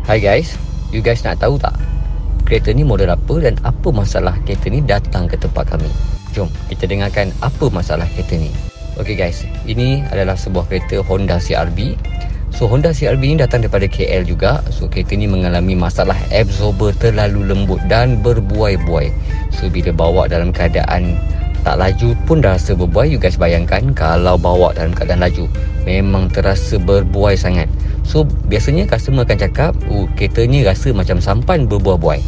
Hai guys, you guys nak tahu tak kereta ni model apa dan apa masalah kereta ni datang ke tempat kami? Jom kita dengarkan apa masalah kereta ni. Okay guys, ini adalah sebuah kereta Honda CR-V. So Honda CR-V ni datang daripada KL juga. So kereta ni mengalami masalah absorber terlalu lembut dan berbuai-buai. So bila bawa dalam keadaan tak laju pun dah rasa berbuai. You guys bayangkan kalau bawa dalam keadaan laju, memang terasa berbuai sangat. So biasanya customer akan cakap, kereta ni rasa macam sampan berbuai-buai.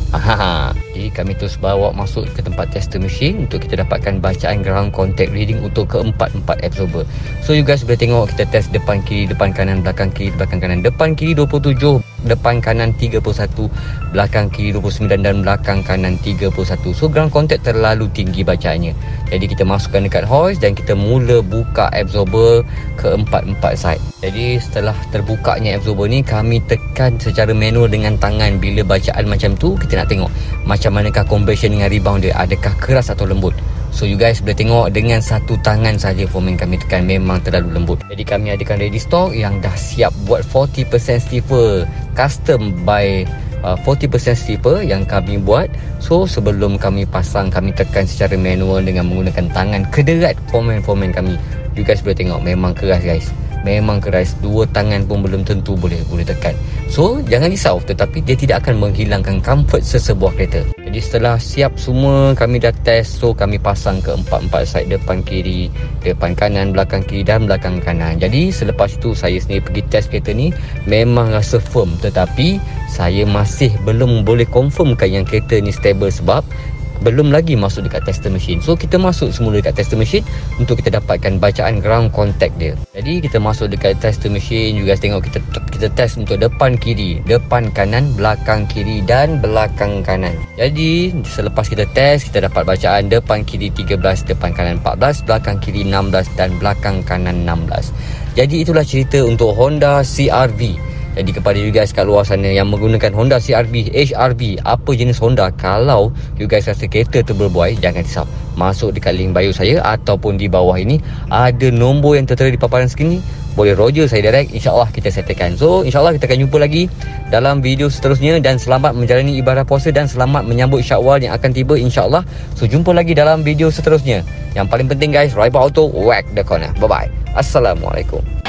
Jadi kami terus bawa masuk ke tempat tester machine untuk kita dapatkan bacaan ground contact reading untuk keempat-empat absorber. So you guys boleh tengok kita test depan kiri, depan kanan, belakang kiri, belakang kanan. Depan kiri 27, depan kanan 31, belakang kiri 29 dan belakang kanan 31. So ground contact terlalu tinggi bacaannya. Jadi kita masukkan dekat hoist dan kita mula buka absorber keempat-empat side. Jadi setelah terbukanya absorber ni, kami tekan secara manual dengan tangan. Bila bacaan macam tu, kita nak tengok macam manakah conversion dengan rebound dia, adakah keras atau lembut. So you guys boleh tengok dengan satu tangan saja foreman kami tekan memang terlalu lembut. Jadi kami adakan ready stock yang dah siap buat 40% stiffer custom by 40% stiffer yang kami buat. So sebelum kami pasang, kami tekan secara manual dengan menggunakan tangan kederat foreman kami. You guys boleh tengok memang keras guys. Memang keras, dua tangan pun belum tentu boleh tekan. So jangan risau, tetapi dia tidak akan menghilangkan comfort sesebuah kereta. Jadi setelah siap semua, kami dah test. So kami pasang ke empat-empat side, depan kiri, depan kanan, belakang kiri dan belakang kanan. Jadi selepas itu saya sendiri pergi test kereta ni, memang rasa firm. Tetapi saya masih belum boleh confirmkan yang kereta ni stable sebab belum lagi masuk dekat tester machine. So kita masuk semula dekat tester machine untuk kita dapatkan bacaan ground contact dia. Jadi kita masuk dekat tester machine, you guys tengok kita test untuk depan kiri, depan kanan, belakang kiri dan belakang kanan. Jadi selepas kita test, kita dapat bacaan depan kiri 13, depan kanan 14, belakang kiri 16 dan belakang kanan 16. Jadi itulah cerita untuk Honda CR-V. Jadi kepada you guys kat luar sana yang menggunakan Honda CR-V, HR-V, apa jenis Honda, kalau you guys rasa kereta tu berbuai, jangan risau. Masuk dekat link bio saya ataupun di bawah ini ada nombor yang tertera di paparan skrin ni. Boleh roger saya direct, insyaAllah kita settlekan. So insyaAllah kita akan jumpa lagi dalam video seterusnya. Dan selamat menjalani ibadah puasa dan selamat menyambut Syawal yang akan tiba insyaAllah. So jumpa lagi dalam video seterusnya. Yang paling penting guys, Raiba Auto, whack the corner. Bye bye. Assalamualaikum.